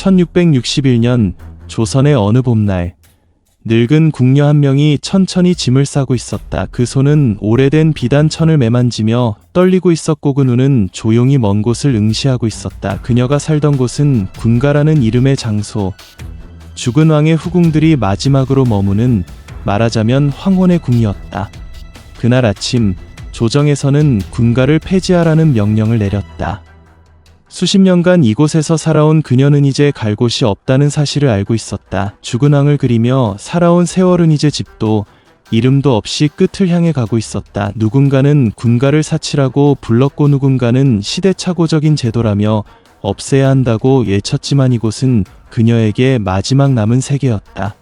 1661년 조선의 어느 봄날, 늙은 궁녀 한 명이 천천히 짐을 싸고 있었다. 그 손은 오래된 비단천을 매만지며 떨리고 있었고 그 눈은 조용히 먼 곳을 응시하고 있었다. 그녀가 살던 곳은 군가라는 이름의 장소, 죽은 왕의 후궁들이 마지막으로 머무는 말하자면 황혼의 궁이었다. 그날 아침 조정에서는 군가를 폐지하라는 명령을 내렸다. 수십 년간 이곳에서 살아온 그녀는 이제 갈 곳이 없다는 사실을 알고 있었다. 죽은 왕을 그리며 살아온 세월은 이제 집도 이름도 없이 끝을 향해 가고 있었다. 누군가는 군가를 사치라고 불렀고 누군가는 시대착오적인 제도라며 없애야 한다고 외쳤지만 이곳은 그녀에게 마지막 남은 세계였다.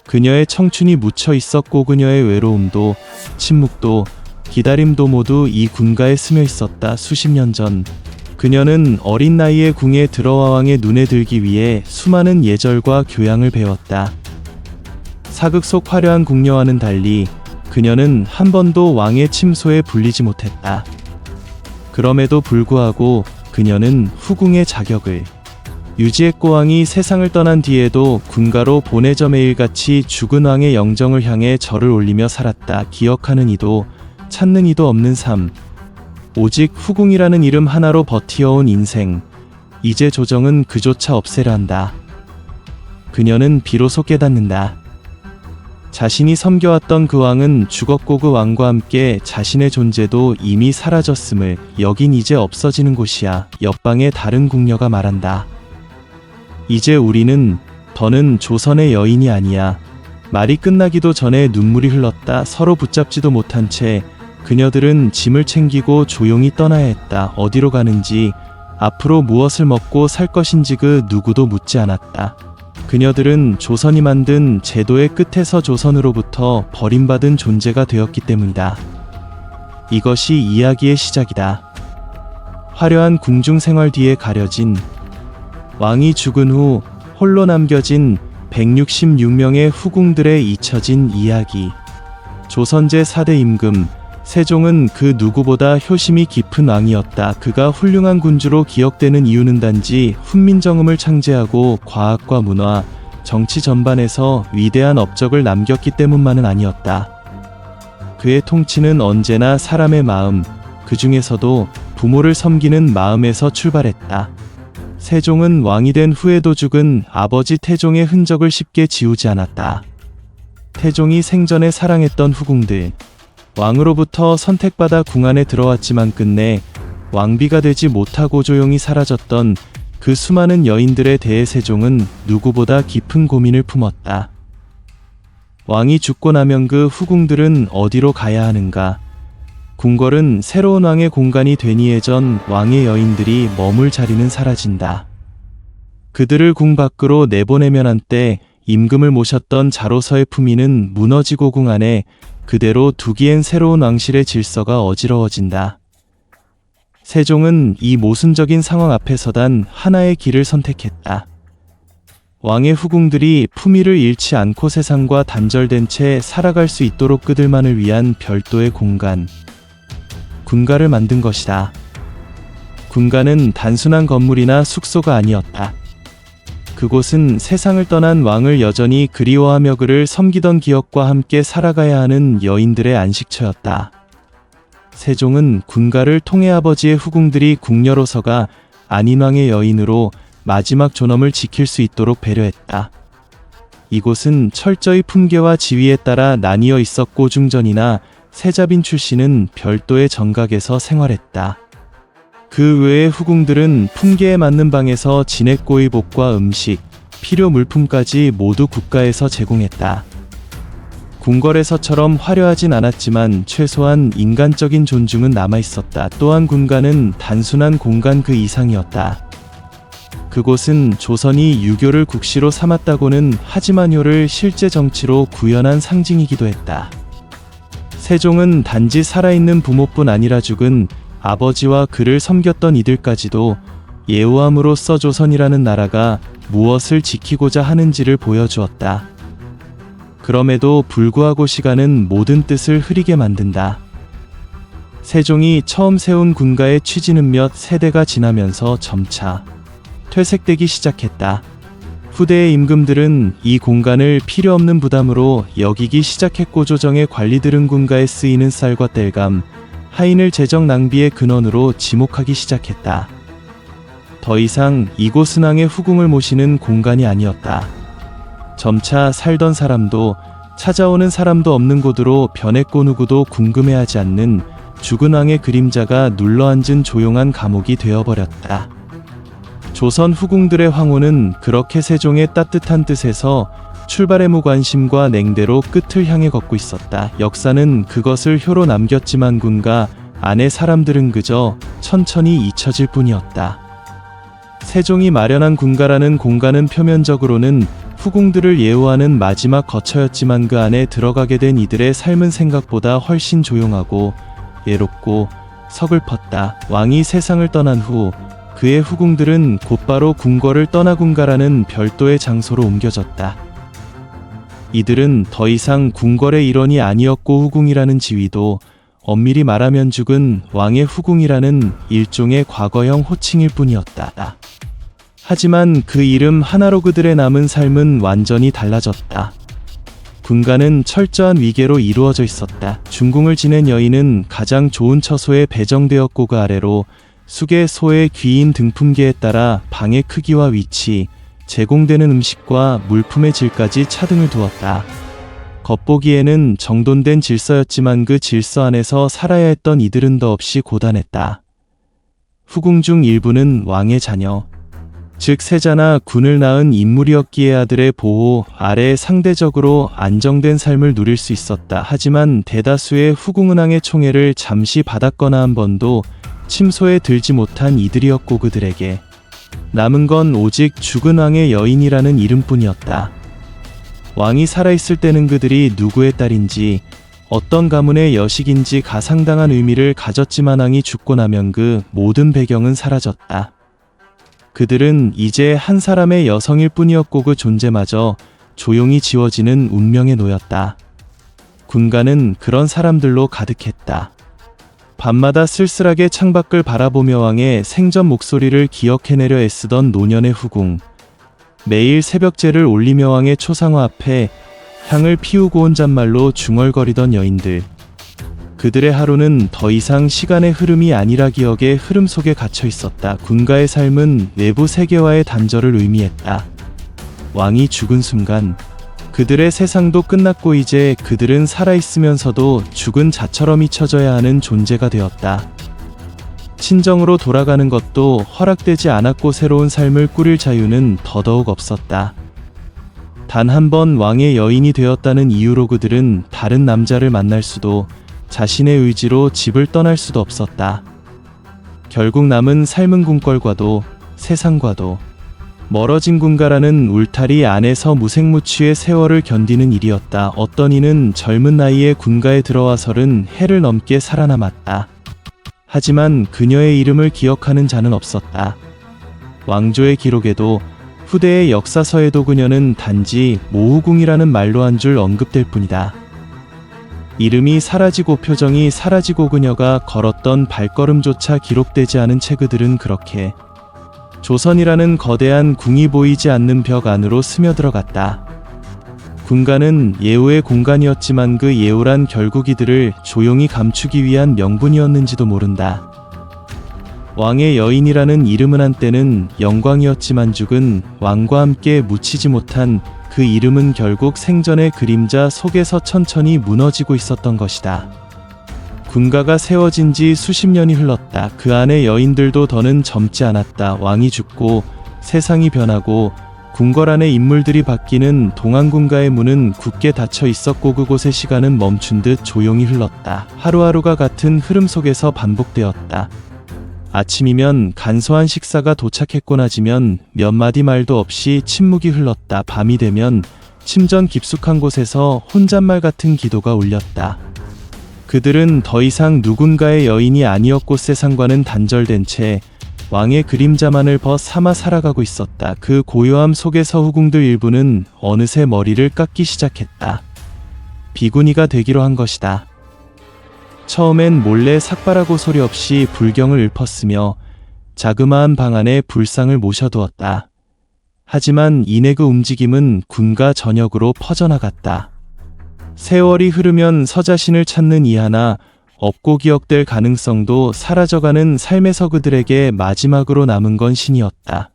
그녀의 청춘이 묻혀 있었고 그녀의 외로움도 침묵도 기다림도 모두 이 군가에 스며 있었다. 수십 년 전 그녀는 어린 나이에 궁에 들어와 왕의 눈에 들기 위해 수많은 예절과 교양을 배웠다. 사극 속 화려한 궁녀와는 달리 그녀는 한 번도 왕의 침소에 불리지 못했다. 그럼에도 불구하고 그녀는 후궁의 자격을 유지했고 왕이 세상을 떠난 뒤에도 군가로 보내져 매일같이 죽은 왕의 영정을 향해 절을 올리며 살았다. 기억하는 이도 찾는 이도 없는 삶, 오직 후궁이라는 이름 하나로 버티어온 인생, 이제 조정은 그조차 없애려 한다. 그녀는 비로소 깨닫는다. 자신이 섬겨왔던 그 왕은 죽었고 그 왕과 함께 자신의 존재도 이미 사라졌음을. 여긴 이제 없어지는 곳이야. 옆방의 다른 궁녀가 말한다. 이제 우리는 더는 조선의 여인이 아니야. 말이 끝나기도 전에 눈물이 흘렀다. 서로 붙잡지도 못한 채 그녀들은 짐을 챙기고 조용히 떠나야 했다. 어디로 가는지, 앞으로 무엇을 먹고 살 것인지 그 누구도 묻지 않았다. 그녀들은 조선이 만든 제도의 끝에서 조선으로부터 버림받은 존재가 되었기 때문이다. 이것이 이야기의 시작이다. 화려한 궁중 생활 뒤에 가려진, 왕이 죽은 후 홀로 남겨진 166명의 후궁들의 잊혀진 이야기. 조선 제4대 임금 세종은 그 누구보다 효심이 깊은 왕이었다. 그가 훌륭한 군주로 기억되는 이유는 단지 훈민정음을 창제하고 과학과 문화, 정치 전반에서 위대한 업적을 남겼기 때문만은 아니었다. 그의 통치는 언제나 사람의 마음, 그 중에서도 부모를 섬기는 마음에서 출발했다. 세종은 왕이 된 후에도 죽은 아버지 태종의 흔적을 쉽게 지우지 않았다. 태종이 생전에 사랑했던 후궁들, 왕으로부터 선택받아 궁 안에 들어왔지만 끝내 왕비가 되지 못하고 조용히 사라졌던 그 수많은 여인들에 대해 세종은 누구보다 깊은 고민을 품었다. 왕이 죽고 나면 그 후궁들은 어디로 가야 하는가? 궁궐은 새로운 왕의 공간이 되니 예전 왕의 여인들이 머물 자리는 사라진다. 그들을 궁 밖으로 내보내면 한때 임금을 모셨던 자로서의 품위는 무너지고 궁 안에 그대로 두기엔 새로운 왕실의 질서가 어지러워진다. 세종은 이 모순적인 상황 앞에서 단 하나의 길을 선택했다. 왕의 후궁들이 품위를 잃지 않고 세상과 단절된 채 살아갈 수 있도록 그들만을 위한 별도의 공간, 군가를 만든 것이다. 군가는 단순한 건물이나 숙소가 아니었다. 그곳은 세상을 떠난 왕을 여전히 그리워하며 그를 섬기던 기억과 함께 살아가야 하는 여인들의 안식처였다. 세종은 군가를 통해 아버지의 후궁들이 궁녀로서가 아닌 왕의 여인으로 마지막 존엄을 지킬 수 있도록 배려했다. 이곳은 철저히 품계와 지위에 따라 나뉘어 있었고 중전이나 세자빈 출신은 별도의 정각에서 생활했다. 그 외의 후궁들은 품계에 맞는 방에서 지냈고 의복과 음식, 필요 물품까지 모두 국가에서 제공했다. 궁궐에서처럼 화려하진 않았지만 최소한 인간적인 존중은 남아있었다. 또한 군가는 단순한 공간 그 이상이었다. 그곳은 조선이 유교를 국시로 삼았다고는 하지만 요를 실제 정치로 구현한 상징이기도 했다. 세종은 단지 살아있는 부모뿐 아니라 죽은 아버지와 그를 섬겼던 이들까지도 예우함으로써 조선이라는 나라가 무엇을 지키고자 하는지를 보여주었다. 그럼에도 불구하고 시간은 모든 뜻을 흐리게 만든다. 세종이 처음 세운 군가의 취지는 몇 세대가 지나면서 점차 퇴색되기 시작했다. 후대의 임금들은 이 공간을 필요 없는 부담으로 여기기 시작했고 조정의 관리들은 군가에 쓰이는 쌀과 땔감, 하인을 재정 낭비의 근원으로 지목하기 시작했다. 더 이상 이곳은 왕의 후궁을 모시는 공간이 아니었다. 점차 살던 사람도 찾아오는 사람도 없는 곳으로 변했고 누구도 궁금해하지 않는 죽은 왕의 그림자가 눌러앉은 조용한 감옥이 되어버렸다. 조선 후궁들의 황후는 그렇게 세종의 따뜻한 뜻에서 출발의 무관심과 냉대로 끝을 향해 걷고 있었다. 역사는 그것을 효로 남겼지만 군가 안의 사람들은 그저 천천히 잊혀질 뿐이었다. 세종이 마련한 군가라는 공간은 표면적으로는 후궁들을 예우하는 마지막 거처였지만 그 안에 들어가게 된 이들의 삶은 생각보다 훨씬 조용하고 외롭고 서글펐다. 왕이 세상을 떠난 후 그의 후궁들은 곧바로 궁궐을 떠나 군가라는 별도의 장소로 옮겨졌다. 이들은 더 이상 궁궐의 일원이 아니었고 후궁이라는 지위도 엄밀히 말하면 죽은 왕의 후궁이라는 일종의 과거형 호칭일 뿐이었다. 하지만 그 이름 하나로 그들의 남은 삶은 완전히 달라졌다. 군가는 철저한 위계로 이루어져 있었다. 중궁을 지낸 여인은 가장 좋은 처소에 배정되었고 그 아래로 숙의 소의 귀인 등품계에 따라 방의 크기와 위치, 제공되는 음식과 물품의 질까지 차등을 두었다. 겉보기에는 정돈된 질서였지만 그 질서 안에서 살아야 했던 이들은 더없이 고단했다. 후궁 중 일부는 왕의 자녀, 즉 세자나 군을 낳은 인물이었기에 아들의 보호 아래에 상대적으로 안정된 삶을 누릴 수 있었다. 하지만 대다수의 후궁은왕의 총애를 잠시 받았거나 한 번도 침소에 들지 못한 이들이었고 그들에게 남은 건 오직 죽은 왕의 여인이라는 이름뿐이었다. 왕이 살아있을 때는 그들이 누구의 딸인지 어떤 가문의 여식인지 가상당한 의미를 가졌지만 왕이 죽고 나면 그 모든 배경은 사라졌다. 그들은 이제 한 사람의 여성일 뿐이었고 그 존재마저 조용히 지워지는 운명에 놓였다. 군가는 그런 사람들로 가득했다. 밤마다 쓸쓸하게 창밖을 바라보며 왕의 생전 목소리를 기억해내려 애쓰던 노년의 후궁, 매일 새벽제를 올리며 왕의 초상화 앞에 향을 피우고 혼잣말로 중얼거리던 여인들. 그들의 하루는 더 이상 시간의 흐름이 아니라 기억의 흐름 속에 갇혀 있었다. 군가의 삶은 외부 세계와의 단절을 의미했다. 왕이 죽은 순간 그들의 세상도 끝났고 이제 그들은 살아있으면서도 죽은 자처럼 잊혀져야 하는 존재가 되었다. 친정으로 돌아가는 것도 허락되지 않았고 새로운 삶을 꾸릴 자유는 더더욱 없었다. 단 한 번 왕의 여인이 되었다는 이유로 그들은 다른 남자를 만날 수도 자신의 의지로 집을 떠날 수도 없었다. 결국 남은 삶은 궁궐과도 세상과도 멀어진 군가라는 울타리 안에서 무색무취의 세월을 견디는 일이었다. 어떤 이는 젊은 나이에 군가에 들어와서는 해를 넘게 살아남았다. 하지만 그녀의 이름을 기억하는 자는 없었다. 왕조의 기록에도 후대의 역사서에도 그녀는 단지 모후궁이라는 말로 한 줄 언급될 뿐이다. 이름이 사라지고 표정이 사라지고 그녀가 걸었던 발걸음조차 기록되지 않은 체그들은 그렇게 조선이라는 거대한 궁이 보이지 않는 벽 안으로 스며들어갔다. 군가는 예우의 공간이었지만 그 예우란 결국 이들을 조용히 감추기 위한 명분이었는지도 모른다. 왕의 여인이라는 이름은 한때는 영광이었지만 죽은 왕과 함께 묻히지 못한 그 이름은 결국 생전의 그림자 속에서 천천히 무너지고 있었던 것이다. 군가가 세워진 지 수십 년이 흘렀다. 그 안의 여인들도 더는 젊지 않았다. 왕이 죽고 세상이 변하고 궁궐 안의 인물들이 바뀌는 동안군가의 문은 굳게 닫혀 있었고 그곳의 시간은 멈춘 듯 조용히 흘렀다. 하루하루가 같은 흐름 속에서 반복되었다. 아침이면 간소한 식사가 도착했고 낮이면 몇 마디 말도 없이 침묵이 흘렀다. 밤이 되면 침전 깊숙한 곳에서 혼잣말 같은 기도가 울렸다. 그들은 더 이상 누군가의 여인이 아니었고 세상과는 단절된 채 왕의 그림자만을 벗삼아 살아가고 있었다. 그 고요함 속에서 후궁들 일부는 어느새 머리를 깎기 시작했다. 비구니가 되기로 한 것이다. 처음엔 몰래 삭발하고 소리 없이 불경을 읊었으며 자그마한 방 안에 불상을 모셔두었다. 하지만 이내 그 움직임은 군가 전역으로 퍼져나갔다. 세월이 흐르면 서자신을 찾는 이하나 없고 기억될 가능성도 사라져가는 삶에서 그들에게 마지막으로 남은 건 신이었다.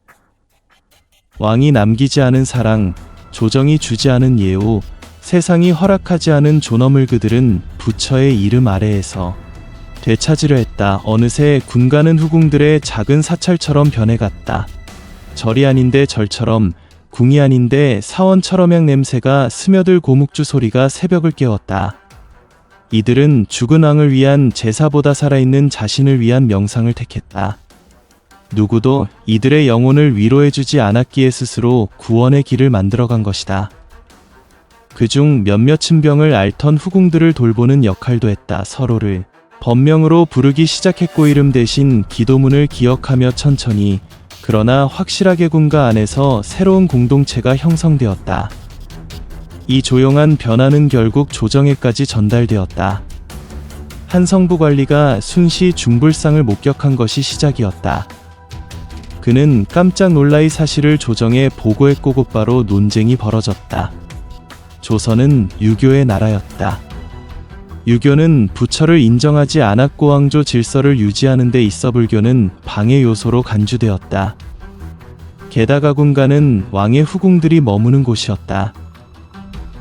왕이 남기지 않은 사랑, 조정이 주지 않은 예우, 세상이 허락하지 않은 존엄을 그들은 부처의 이름 아래에서 되찾으려 했다. 어느새 군가는 후궁들의 작은 사찰처럼 변해갔다. 절이 아닌데 절처럼, 궁이 아닌데 사원처럼 향 냄새가 스며들 고묵주 소리가 새벽을 깨웠다. 이들은 죽은 왕을 위한 제사보다 살아있는 자신을 위한 명상을 택했다. 누구도 이들의 영혼을 위로해주지 않았기에 스스로 구원의 길을 만들어간 것이다. 그중 몇몇 친병을 앓던 후궁들을 돌보는 역할도 했다. 서로를 법명으로 부르기 시작했고 이름 대신 기도문을 기억하며 천천히 그러나 확실하게 군가 안에서 새로운 공동체가 형성되었다. 이 조용한 변화는 결국 조정에까지 전달되었다. 한 성부 관리가 순시 중불상을 목격한 것이 시작이었다. 그는 깜짝 놀라 이 사실을 조정에 보고했고 곧바로 논쟁이 벌어졌다. 조선은 유교의 나라였다. 유교는 부처를 인정하지 않았고 왕조 질서를 유지하는 데 있어 불교는 방해 요소로 간주되었다. 게다가 군가는 왕의 후궁들이 머무는 곳이었다.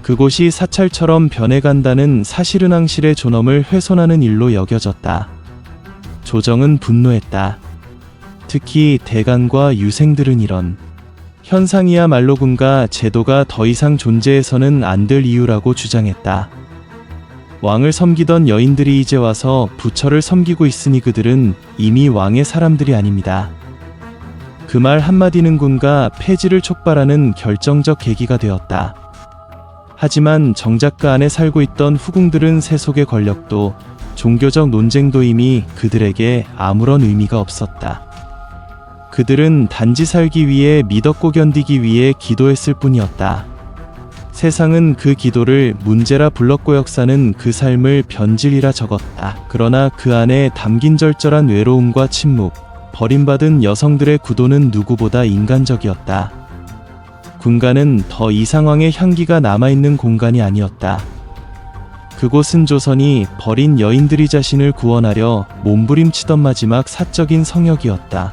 그곳이 사찰처럼 변해간다는 사실은 왕실의 존엄을 훼손하는 일로 여겨졌다. 조정은 분노했다. 특히 대간과 유생들은 이런 현상이야말로 군가 제도가 더 이상 존재해서는 안 될 이유라고 주장했다. 왕을 섬기던 여인들이 이제 와서 부처를 섬기고 있으니 그들은 이미 왕의 사람들이 아닙니다. 그 말 한마디는 군가 폐지를 촉발하는 결정적 계기가 되었다. 하지만 정작 그 안에 살고 있던 후궁들은 세속의 권력도 종교적 논쟁도 이미 그들에게 아무런 의미가 없었다. 그들은 단지 살기 위해 믿었고 견디기 위해 기도했을 뿐이었다. 세상은 그 기도를 문제라 불렀고 역사는 그 삶을 변질이라 적었다. 그러나 그 안에 담긴 절절한 외로움과 침묵, 버림받은 여성들의 구도는 누구보다 인간적이었다. 군가는 더 이상왕의 향기가 남아있는 공간이 아니었다. 그곳은 조선이 버린 여인들이 자신을 구원하려 몸부림치던 마지막 사적인 성역이었다.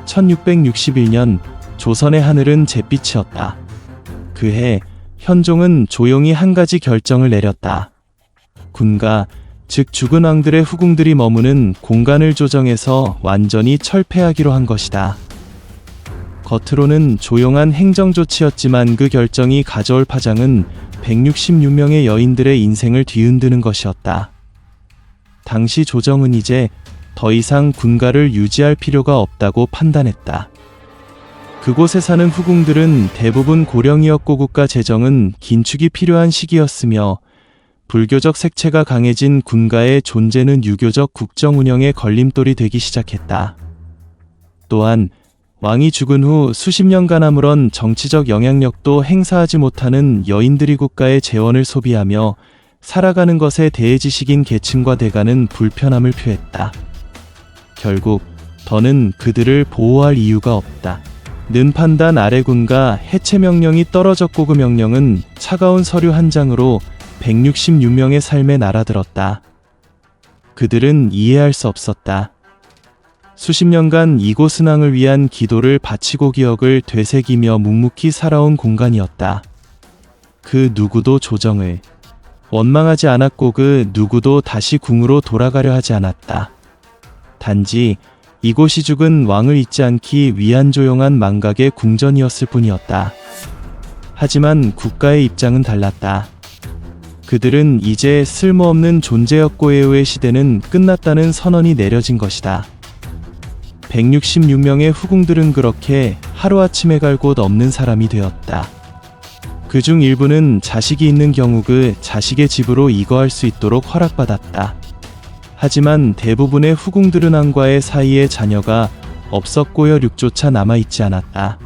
1661년 조선의 하늘은 잿빛이었다. 그해 현종은 조용히 한 가지 결정을 내렸다. 군가, 즉 죽은 왕들의 후궁들이 머무는 공간을 조정해서 완전히 철폐하기로 한 것이다. 겉으로는 조용한 행정조치였지만 그 결정이 가져올 파장은 166명의 여인들의 인생을 뒤흔드는 것이었다. 당시 조정은 이제 더 이상 군가를 유지할 필요가 없다고 판단했다. 그곳에 사는 후궁들은 대부분 고령이었고 국가 재정은 긴축이 필요한 시기였으며 불교적 색채가 강해진 군가의 존재는 유교적 국정 운영의 걸림돌이 되기 시작했다. 또한 왕이 죽은 후 수십 년간 아무런 정치적 영향력도 행사하지 못하는 여인들이 국가의 재원을 소비하며 살아가는 것에 대해지식인 계층과 대가는 불편함을 표했다. 결국 더는 그들을 보호할 이유가 없다. 는 판단 아래 군가 해체 명령이 떨어졌고 그 명령은 차가운 서류 한 장으로 166명의 삶에 날아들었다. 그들은 이해할 수 없었다. 수십 년간 이곳은 왕을 위한 기도를 바치고 기억을 되새기며 묵묵히 살아온 공간이었다. 그 누구도 조정을 원망하지 않았고 그 누구도 다시 궁으로 돌아가려 하지 않았다. 단지 이곳이 죽은 왕을 잊지 않기 위한 조용한 망각의 궁전이었을 뿐이었다. 하지만 국가의 입장은 달랐다. 그들은 이제 쓸모없는 존재였고 예우의 시대는 끝났다는 선언이 내려진 것이다. 166명의 후궁들은 그렇게 하루아침에 갈 곳 없는 사람이 되었다. 그중 일부는 자식이 있는 경우 그 자식의 집으로 이거할 수 있도록 허락받았다. 하지만 대부분의 후궁들은 왕과의 사이에 자녀가 없었고 혈육조차 남아있지 않았다.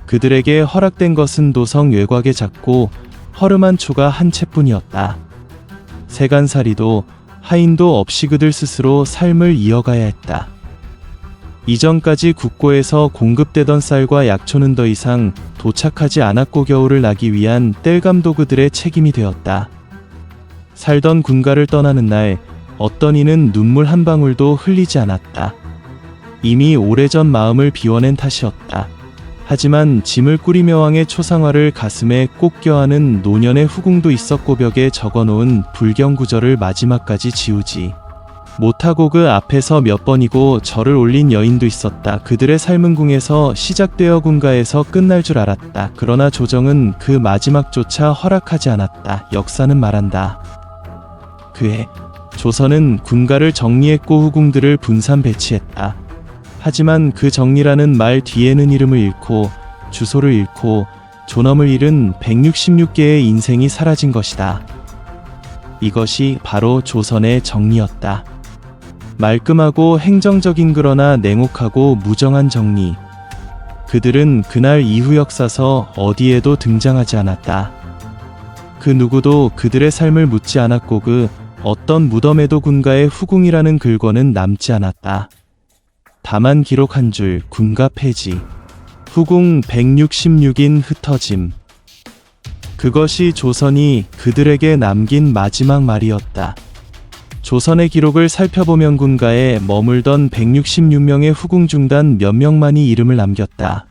그들에게 허락된 것은 도성 외곽의 작고 허름한 초가 한 채뿐이었다. 세간살이도 하인도 없이 그들 스스로 삶을 이어가야 했다. 이전까지 국고에서 공급되던 쌀과 약초는 더 이상 도착하지 않았고 겨울을 나기 위한 땔감도 그들의 책임이 되었다. 살던 군가를 떠나는 날 어떤 이는 눈물 한 방울도 흘리지 않았다. 이미 오래전 마음을 비워낸 탓이었다. 하지만 짐을 꾸리며 왕의 초상화를 가슴에 꼭 껴안은 노년의 후궁도 있었고 벽에 적어놓은 불경구절을 마지막까지 지우지 못하고 그 앞에서 몇 번이고 절을 올린 여인도 있었다. 그들의 삶은 궁에서 시작되어 군가에서 끝날 줄 알았다. 그러나 조정은 그 마지막조차 허락하지 않았다. 역사는 말한다. 그해 조선은 군가를 정리했고 후궁들을 분산 배치했다. 하지만 그 정리라는 말 뒤에는 이름을 잃고 주소를 잃고 존엄을 잃은 166개의 인생이 사라진 것이다. 이것이 바로 조선의 정리였다. 말끔하고 행정적인 그러나 냉혹하고 무정한 정리. 그들은 그날 이후 역사서 어디에도 등장하지 않았다. 그 누구도 그들의 삶을 묻지 않았고 그 어떤 무덤에도 군가의 후궁이라는 글권은 남지 않았다. 다만 기록 한 줄 군가 폐지. 후궁 166인 흩어짐. 그것이 조선이 그들에게 남긴 마지막 말이었다. 조선의 기록을 살펴보면 군가에 머물던 166명의 후궁 중단 몇 명만이 이름을 남겼다.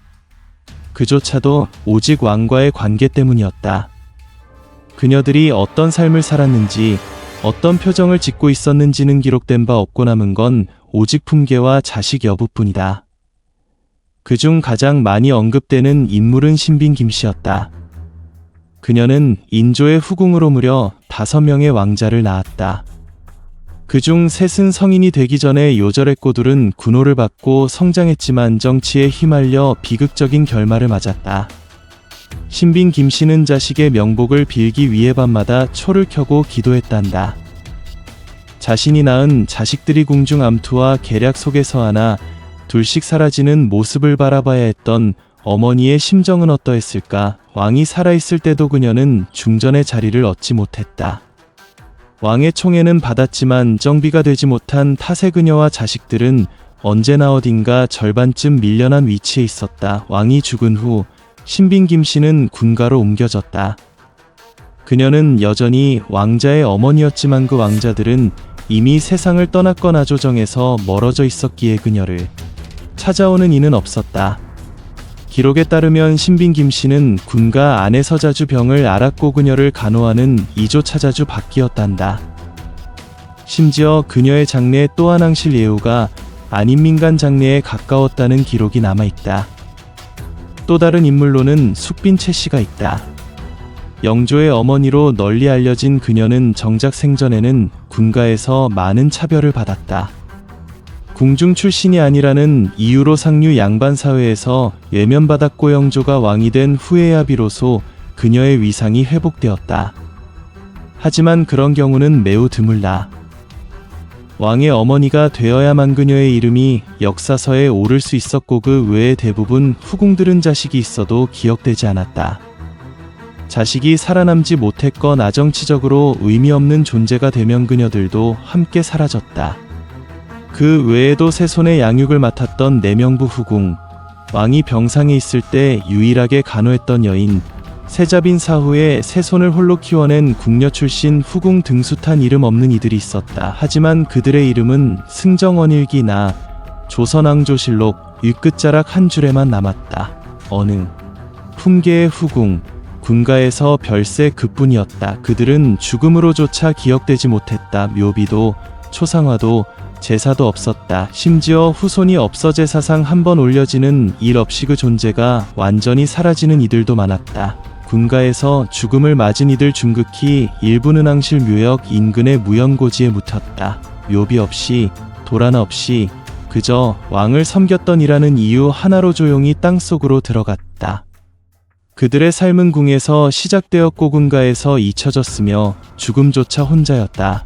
그조차도 오직 왕과의 관계 때문이었다. 그녀들이 어떤 삶을 살았는지 어떤 표정을 짓고 있었는지는 기록된 바 없고 남은 건 오직 품계와 자식 여부뿐이다. 그중 가장 많이 언급되는 인물은 신빈 김씨였다. 그녀는 인조의 후궁으로 무려 5명의 왕자를 낳았다. 그중 셋은 성인이 되기 전에 요절했고 둘은 군호를 받고 성장했지만 정치에 휘말려 비극적인 결말을 맞았다. 신빈 김씨는 자식의 명복을 빌기 위해 밤마다 초를 켜고 기도했단다. 자신이 낳은 자식들이 궁중 암투와 계략 속에서 하나 둘씩 사라지는 모습을 바라봐야 했던 어머니의 심정은 어떠했을까? 왕이 살아있을 때도 그녀는 중전의 자리를 얻지 못했다. 왕의 총애는 받았지만 정비가 되지 못한 탓에 그녀와 자식들은 언제나 어딘가 절반쯤 밀려난 위치에 있었다. 왕이 죽은 후 신빈 김씨는 군가로 옮겨졌다. 그녀는 여전히 왕자의 어머니였지만 그 왕자들은 이미 세상을 떠났거나 조정에서 멀어져 있었기에 그녀를 찾아오는 이는 없었다. 기록에 따르면 신빈 김씨는 군가 안에서 자주 병을 앓았고 그녀를 간호하는 이조차 자주 바뀌었단다. 심지어 그녀의 장래에 또 한 앙실 예우가 안인민간 장래에 가까웠다는 기록이 남아있다. 또 다른 인물로는 숙빈 채씨가 있다. 영조의 어머니로 널리 알려진 그녀는 정작 생전에는 군가에서 많은 차별을 받았다. 궁중 출신이 아니라는 이유로 상류 양반 사회에서 외면받았고 영조가 왕이 된 후에야 비로소 그녀의 위상이 회복되었다. 하지만 그런 경우는 매우 드물다. 왕의 어머니가 되어야만 그녀의 이름이 역사서에 오를 수 있었고 그 외의 대부분 후궁들은 자식이 있어도 기억되지 않았다. 자식이 살아남지 못했건 아정치적으로 의미 없는 존재가 되면 그녀들도 함께 사라졌다. 그 외에도 세손의 양육을 맡았던 내명부 후궁, 왕이 병상에 있을 때 유일하게 간호했던 여인, 세자빈 사후에 세손을 홀로 키워낸 궁녀 출신 후궁 등 숱한 이름 없는 이들이 있었다. 하지만 그들의 이름은 승정원일기나 조선왕조실록 윗끝자락 한 줄에만 남았다. 어느 품계의 후궁, 군가에서 별세 그뿐이었다. 그들은 죽음으로조차 기억되지 못했다. 묘비도 초상화도 제사도 없었다. 심지어 후손이 없어 제사상 한 번 올려지는 일 없이 그 존재가 완전히 사라지는 이들도 많았다. 군가에서 죽음을 맞은 이들 중극히 일부는 앙실 묘역 인근의 무연고지에 묻혔다. 묘비 없이 돌 하나 없이 그저 왕을 섬겼던 이라는 이유 하나로 조용히 땅속으로 들어갔다. 그들의 삶은 궁에서 시작되었고 군가에서 잊혀졌으며 죽음조차 혼자였다.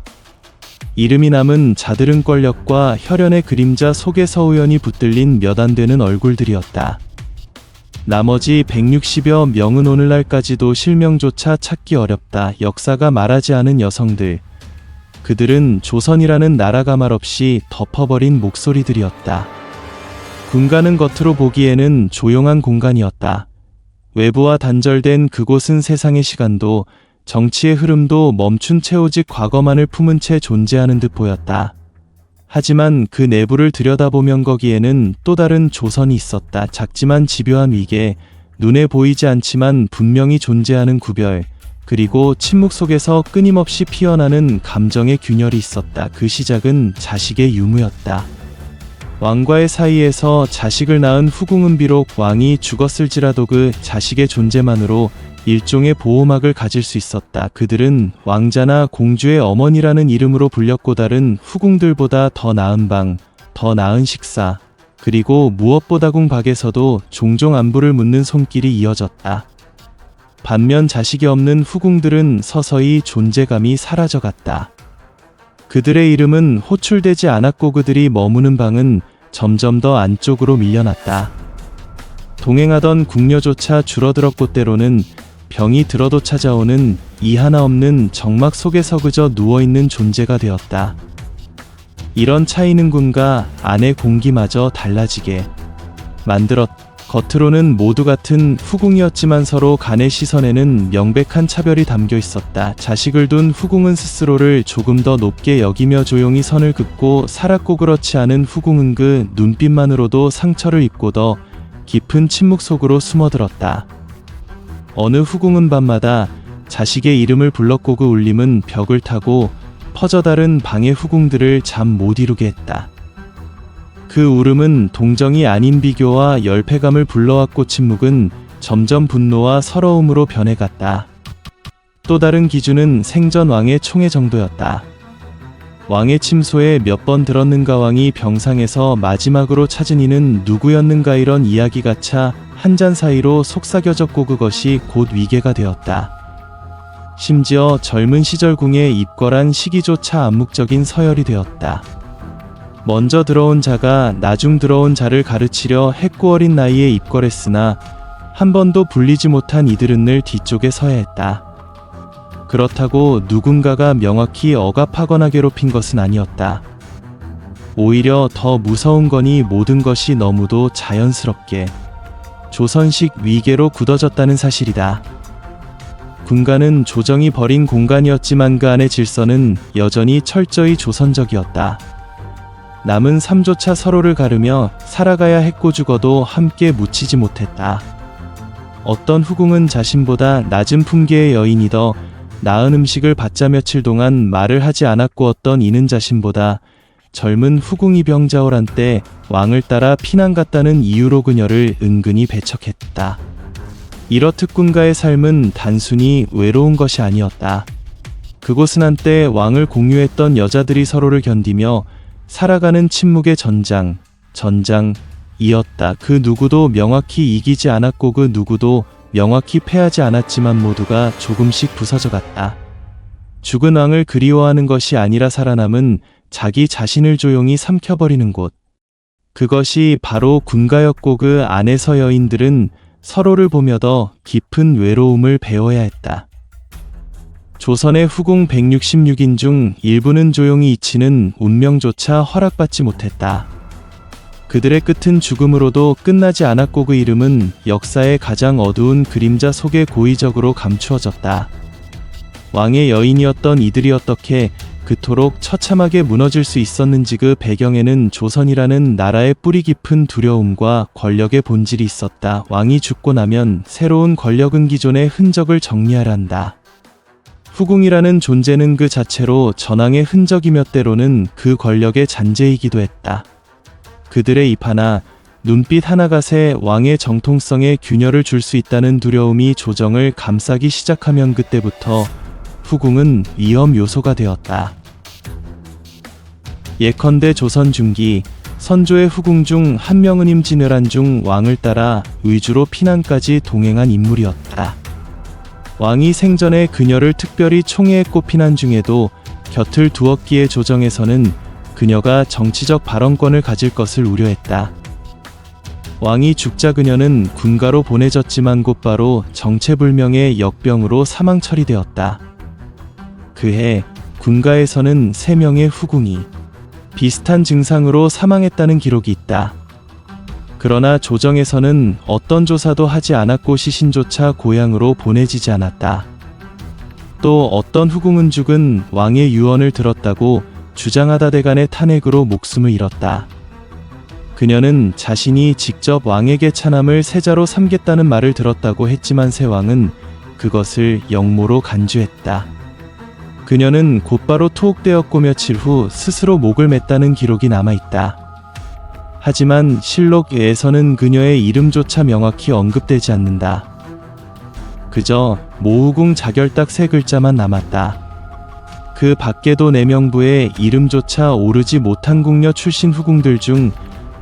이름이 남은 자들은 권력과 혈연의 그림자 속에서 우연히 붙들린 몇 안 되는 얼굴들이었다. 나머지 160여 명은 오늘날까지도 실명조차 찾기 어렵다. 역사가 말하지 않은 여성들. 그들은 조선이라는 나라가 말없이 덮어버린 목소리들이었다. 군가는 겉으로 보기에는 조용한 공간이었다. 외부와 단절된 그곳은 세상의 시간도 정치의 흐름도 멈춘 채 오직 과거만을 품은 채 존재하는 듯 보였다. 하지만 그 내부를 들여다보면 거기에는 또 다른 조선이 있었다. 작지만 집요한 위계, 눈에 보이지 않지만 분명히 존재하는 구별, 그리고 침묵 속에서 끊임없이 피어나는 감정의 균열이 있었다. 그 시작은 자식의 유무였다. 왕과의 사이에서 자식을 낳은 후궁은 비록 왕이 죽었을지라도 그 자식의 존재만으로 일종의 보호막을 가질 수 있었다. 그들은 왕자나 공주의 어머니라는 이름으로 불렸고 다른 후궁들보다 더 나은 방, 더 나은 식사, 그리고 무엇보다 궁박에서도 종종 안부를 묻는 손길이 이어졌다. 반면 자식이 없는 후궁들은 서서히 존재감이 사라져갔다. 그들의 이름은 호출되지 않았고 그들이 머무는 방은 점점 더 안쪽으로 밀려났다. 동행하던 궁녀조차 줄어들었고 때로는 병이 들어도 찾아오는 이 하나 없는 정막 속에서 그저 누워있는 존재가 되었다. 이런 차이는 군가 안의 공기마저 달라지게 만들었다. 겉으로는 모두 같은 후궁이었지만 서로 간의 시선에는 명백한 차별이 담겨 있었다. 자식을 둔 후궁은 스스로를 조금 더 높게 여기며 조용히 선을 긋고 살았고 그렇지 않은 후궁은 그 눈빛만으로도 상처를 입고 더 깊은 침묵 속으로 숨어들었다. 어느 후궁은 밤마다 자식의 이름을 불렀고 그 울림은 벽을 타고 퍼져다른 방의 후궁들을 잠 못 이루게 했다. 그 울음은 동정이 아닌 비교와 열패감을 불러왔고 침묵은 점점 분노와 서러움으로 변해갔다. 또 다른 기준은 생전 왕의 총애 정도였다. 왕의 침소에 몇 번 들었는가, 왕이 병상에서 마지막으로 찾은 이는 누구였는가, 이런 이야기가 차 한 잔 사이로 속삭여졌고 그것이 곧 위계가 되었다. 심지어 젊은 시절 궁의 입궐한 시기조차 암묵적인 서열이 되었다. 먼저 들어온 자가 나중 들어온 자를 가르치려 했고 어린 나이에 입궐했으나 한 번도 불리지 못한 이들은 늘 뒤쪽에 서야 했다. 그렇다고 누군가가 명확히 억압하거나 괴롭힌 것은 아니었다. 오히려 더 무서운 거니 모든 것이 너무도 자연스럽게 조선식 위계로 굳어졌다는 사실이다. 군가는 조정이 버린 공간이었지만 그 안의 질서는 여전히 철저히 조선적이었다. 남은 삶조차 서로를 가르며 살아가야 했고 죽어도 함께 묻히지 못했다. 어떤 후궁은 자신보다 낮은 품계의 여인이 더 나은 음식을 받자 며칠 동안 말을 하지 않았고 어떤 이는 자신보다 젊은 후궁이 병자호란 때 왕을 따라 피난 갔다는 이유로 그녀를 은근히 배척했다. 이렇듯 군가의 삶은 단순히 외로운 것이 아니었다. 그곳은 한때 왕을 공유했던 여자들이 서로를 견디며 살아가는 침묵의 전장이었다. 그 누구도 명확히 이기지 않았고 그 누구도 명확히 패하지 않았지만 모두가 조금씩 부서져갔다. 죽은 왕을 그리워하는 것이 아니라 살아남은 자기 자신을 조용히 삼켜버리는 곳. 그것이 바로 군가였고 그 안에서 여인들은 서로를 보며 더 깊은 외로움을 배워야 했다. 조선의 후궁 166인 중 일부는 조용히 잊히는 운명조차 허락받지 못했다. 그들의 끝은 죽음으로도 끝나지 않았고 그 이름은 역사의 가장 어두운 그림자 속에 고의적으로 감추어졌다. 왕의 여인이었던 이들이 어떻게 그토록 처참하게 무너질 수 있었는지, 그 배경에는 조선이라는 나라의 뿌리 깊은 두려움과 권력의 본질이 있었다. 왕이 죽고 나면 새로운 권력은 기존의 흔적을 정리하려 한다. 후궁이라는 존재는 그 자체로 전황의 흔적이며 때로는 그 권력의 잔재이기도 했다. 그들의 입 하나, 눈빛 하나갓에 왕의 정통성에 균열을 줄 수 있다는 두려움이 조정을 감싸기 시작하면 그때부터 후궁은 위험 요소가 되었다. 예컨대 조선 중기 선조의 후궁 중 한 명은 임진왜란 중 왕을 따라 의주로 피난까지 동행한 인물이었다. 왕이 생전에 그녀를 특별히 총애했고 피난 중에도 곁을 두었기에 조정에서는 그녀가 정치적 발언권을 가질 것을 우려했다. 왕이 죽자 그녀는 군가로 보내졌지만 곧바로 정체불명의 역병으로 사망 처리되었다. 그해 군가에서는 3명의 후궁이 비슷한 증상으로 사망했다는 기록이 있다. 그러나 조정에서는 어떤 조사도 하지 않았고 시신조차 고향으로 보내지지 않았다. 또 어떤 후궁은죽은 왕의 유언을 들었다고 주장하다 대간의 탄핵으로 목숨을 잃었다. 그녀는 자신이 직접 왕에게 차남을 세자로 삼겠다는 말을 들었다고 했지만 세왕은 그것을 역모로 간주했다. 그녀는 곧바로 투옥되었고 며칠 후 스스로 목을 맸다는 기록이 남아있다. 하지만 실록에서는 그녀의 이름조차 명확히 언급되지 않는다. 그저 모후궁 자결딱 3글자만 남았다. 그 밖에도 4명부의 이름조차 오르지 못한 궁녀 출신 후궁들 중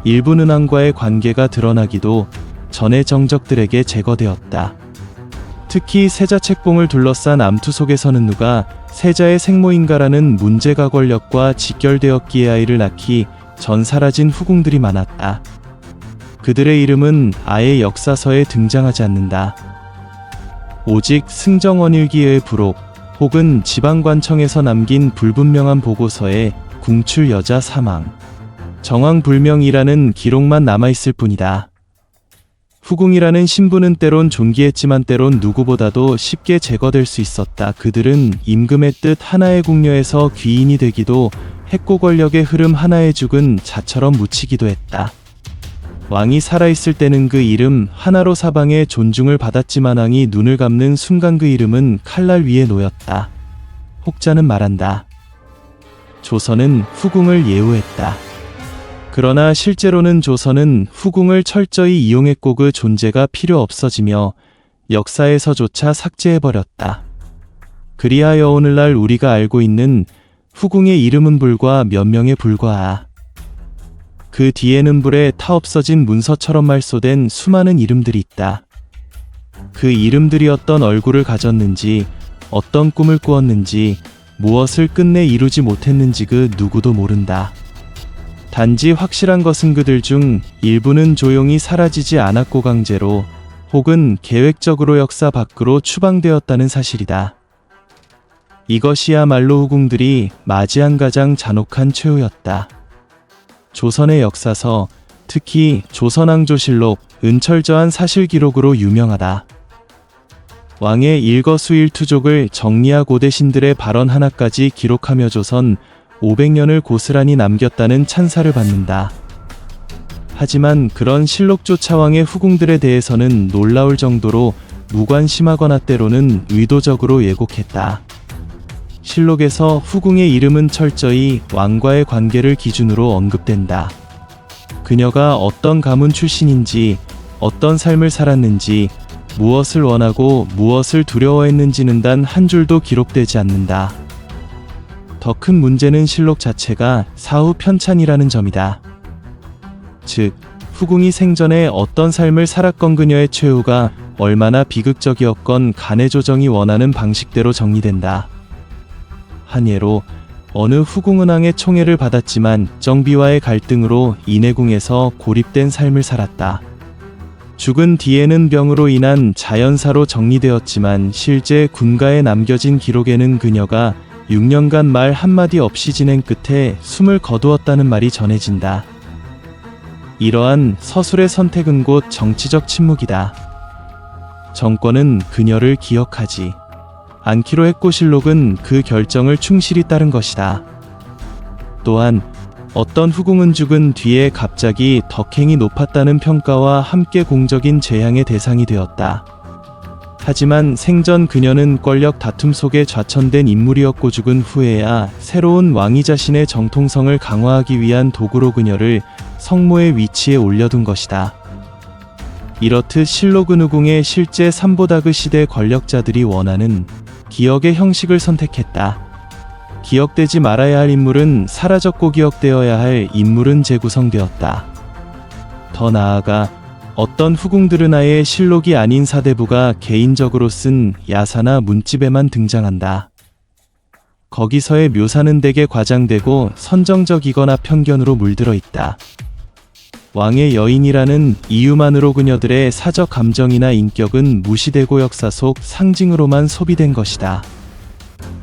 일부 은왕과의 관계가 드러나기도 전에 정적들에게 제거되었다. 특히 세자 책봉을 둘러싼 암투 속에서는 누가 세자의 생모인가라는 문제가 권력과 직결되었기에 아이를 낳기 전 사라진 후궁들이 많았다. 그들의 이름은 아예 역사서에 등장하지 않는다. 오직 승정원일기의 부록 혹은 지방관청에서 남긴 불분명한 보고서에 궁출 여자 사망, 정황불명이라는 기록만 남아있을 뿐이다. 후궁이라는 신분은 때론 존귀했지만 때론 누구보다도 쉽게 제거될 수 있었다. 그들은 임금의 뜻 하나의 궁녀에서 귀인이 되기도 했고 권력의 흐름 하나의 죽은 자처럼 묻히기도 했다. 왕이 살아있을 때는 그 이름 하나로 사방의 존중을 받았지만 왕이 눈을 감는 순간 그 이름은 칼날 위에 놓였다. 혹자는 말한다. 조선은 후궁을 예우했다. 그러나 실제로는 조선은 후궁을 철저히 이용했고 그 존재가 필요 없어지며 역사에서조차 삭제해버렸다. 그리하여 오늘날 우리가 알고 있는 후궁의 이름은 불과 몇 명에 불과하. 그 뒤에는 불에 타 없어진 문서처럼 말소된 수많은 이름들이 있다. 그 이름들이 어떤 얼굴을 가졌는지, 어떤 꿈을 꾸었는지, 무엇을 끝내 이루지 못했는지 그 누구도 모른다. 단지 확실한 것은 그들 중 일부는 조용히 사라지지 않았고 강제로 혹은 계획적으로 역사 밖으로 추방되었다는 사실이다. 이것이야말로 후궁들이 맞이한 가장 잔혹한 최후였다. 조선의 역사서, 특히 조선왕조실록, 은철저한 사실기록으로 유명하다. 왕의 일거수일투족을 정리하 고대신들의 발언 하나까지 기록하며 조선 500년을 고스란히 남겼다는 찬사를 받는다. 하지만 그런 실록조차 왕의 후궁들에 대해서는 놀라울 정도로 무관심하거나 때로는 의도적으로 왜곡했다. 실록에서 후궁의 이름은 철저히 왕과의 관계를 기준으로 언급된다. 그녀가 어떤 가문 출신인지, 어떤 삶을 살았는지, 무엇을 원하고 무엇을 두려워했는지는 단 한 줄도 기록되지 않는다. 더 큰 문제는 실록 자체가 사후 편찬이라는 점이다. 즉, 후궁이 생전에 어떤 삶을 살았건 그녀의 최후가 얼마나 비극적이었건 간의 조정이 원하는 방식대로 정리된다. 한 예로 어느 후궁은왕의 총애를 받았지만 정비와의 갈등으로 인해궁에서 고립된 삶을 살았다. 죽은 뒤에는 병으로 인한 자연사로 정리되었지만 실제 군가에 남겨진 기록에는 그녀가 6년간 말 한마디 없이 지낸 끝에 숨을 거두었다는 말이 전해진다. 이러한 서술의 선택은 곧 정치적 침묵이다. 정권은 그녀를 기억하지 않기로 했고 실록은 그 결정을 충실히 따른 것이다. 또한 어떤 후궁은 죽은 뒤에 갑자기 덕행이 높았다는 평가와 함께 공적인 재향의 대상이 되었다. 하지만 생전 그녀는 권력 다툼 속에 좌천된 인물이었고 죽은 후에야 새로운 왕이 자신의 정통성을 강화하기 위한 도구로 그녀를 성모의 위치에 올려둔 것이다. 이렇듯 실록은 후궁의 실제 삼보다그 시대 권력자들이 원하는 기억의 형식을 선택했다. 기억되지 말아야 할 인물은 사라졌고 기억되어야 할 인물은 재구성되었다. 더 나아가 어떤 후궁들은 아예 실록이 아닌 사대부가 개인적으로 쓴 야사나 문집에만 등장한다. 거기서의 묘사는 대개 과장되고 선정적이거나 편견으로 물들어 있다. 왕의 여인이라는 이유만으로 그녀들의 사적 감정이나 인격은 무시되고 역사 속 상징으로만 소비된 것이다.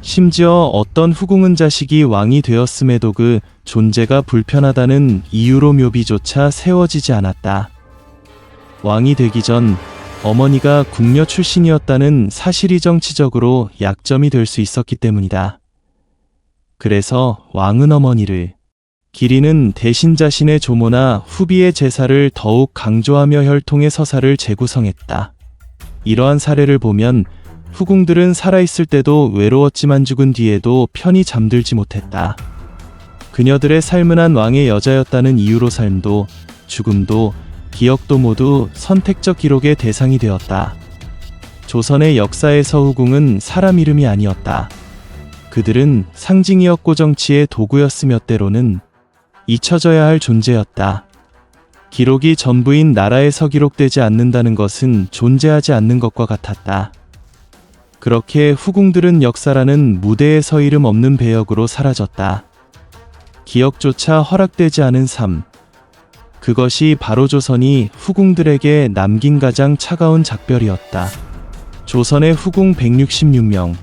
심지어 어떤 후궁은 자식이 왕이 되었음에도 그 존재가 불편하다는 이유로 묘비조차 세워지지 않았다. 왕이 되기 전 어머니가 궁녀 출신이었다는 사실이 정치적으로 약점이 될 수 있었기 때문이다. 그래서 왕은 어머니를, 기린은 대신 자신의 조모나 후비의 제사를 더욱 강조하며 혈통의 서사를 재구성했다. 이러한 사례를 보면 후궁들은 살아있을 때도 외로웠지만 죽은 뒤에도 편히 잠들지 못했다. 그녀들의 삶은 한 왕의 여자였다는 이유로 삶도, 죽음도, 기억도 모두 선택적 기록의 대상이 되었다. 조선의 역사에서 후궁은 사람 이름이 아니었다. 그들은 상징이었고 정치의 도구였으며 때로는 잊혀져야 할 존재였다. 기록이 전부인 나라에서 기록되지 않는다는 것은 존재하지 않는 것과 같았다. 그렇게 후궁들은 역사라는 무대에 서 이름 없는 배역으로 사라졌다. 기억조차 허락되지 않은 삶. 그것이 바로 조선이 후궁들에게 남긴 가장 차가운 작별이었다. 조선의 후궁 166명.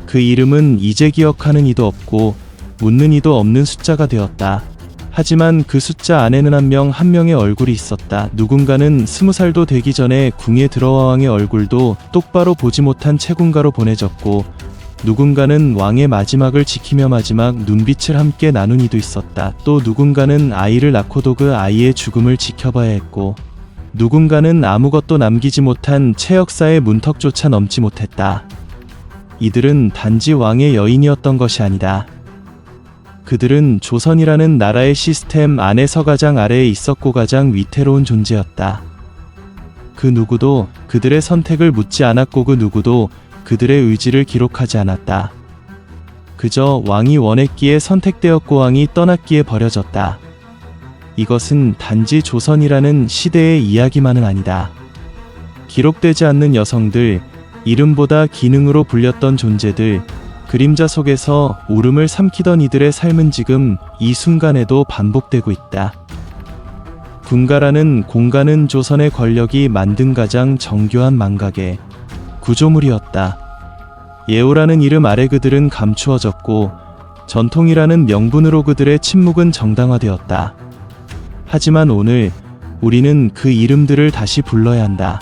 그 이름은 이제 기억하는 이도 없고 묻는 이도 없는 숫자가 되었다. 하지만 그 숫자 안에는 한 명 한 명의 얼굴이 있었다. 누군가는 20살도 되기 전에 궁에 들어와 왕의 얼굴도 똑바로 보지 못한 채군가로 보내졌고, 누군가는 왕의 마지막을 지키며 마지막 눈빛을 함께 나눈 이도 있었다. 또 누군가는 아이를 낳고도 그 아이의 죽음을 지켜봐야 했고, 누군가는 아무것도 남기지 못한 채역사의 문턱조차 넘지 못했다. 이들은 단지 왕의 여인이었던 것이 아니다. 그들은 조선이라는 나라의 시스템 안에서 가장 아래에 있었고 가장 위태로운 존재였다. 그 누구도 그들의 선택을 묻지 않았고 그 누구도 그들의 의지를 기록하지 않았다. 그저 왕이 원했기에 선택되었고 왕이 떠났기에 버려졌다. 이것은 단지 조선이라는 시대의 이야기만은 아니다. 기록되지 않는 여성들, 이름보다 기능으로 불렸던 존재들, 그림자 속에서 울음을 삼키던 이들의 삶은 지금 이 순간에도 반복되고 있다. 군가라는 공간은 조선의 권력이 만든 가장 정교한 망각의 구조물이었다. 예우라는 이름 아래 그들은 감추어졌고, 전통이라는 명분으로 그들의 침묵은 정당화되었다. 하지만 오늘 우리는 그 이름들을 다시 불러야 한다.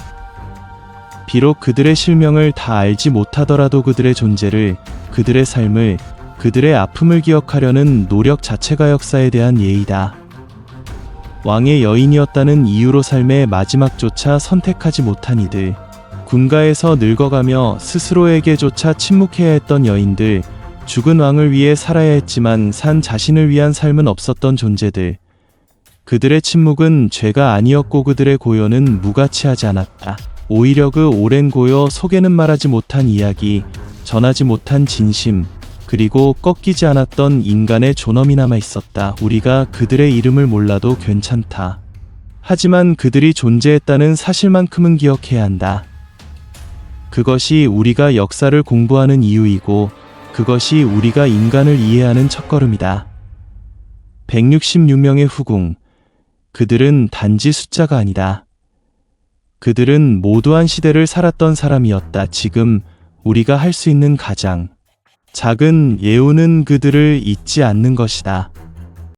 비록 그들의 실명을 다 알지 못하더라도 그들의 존재를, 그들의 삶을, 그들의 아픔을 기억하려는 노력 자체가 역사에 대한 예의다. 왕의 여인이었다는 이유로 삶의 마지막조차 선택하지 못한 이들, 군가에서 늙어가며 스스로에게조차 침묵해야 했던 여인들, 죽은 왕을 위해 살아야 했지만 산 자신을 위한 삶은 없었던 존재들, 그들의 침묵은 죄가 아니었고 그들의 고요는 무가치하지 않았다. 오히려 그 오랜 고요 속에는 말하지 못한 이야기, 전하지 못한 진심, 그리고 꺾이지 않았던 인간의 존엄이 남아 있었다. 우리가 그들의 이름을 몰라도 괜찮다. 하지만 그들이 존재했다는 사실만큼은 기억해야 한다. 그것이 우리가 역사를 공부하는 이유이고, 그것이 우리가 인간을 이해하는 첫걸음이다. 166명의 후궁. 그들은 단지 숫자가 아니다. 그들은 모두 한 시대를 살았던 사람이었다. 지금 우리가 할 수 있는 가장 작은 예우는 그들을 잊지 않는 것이다.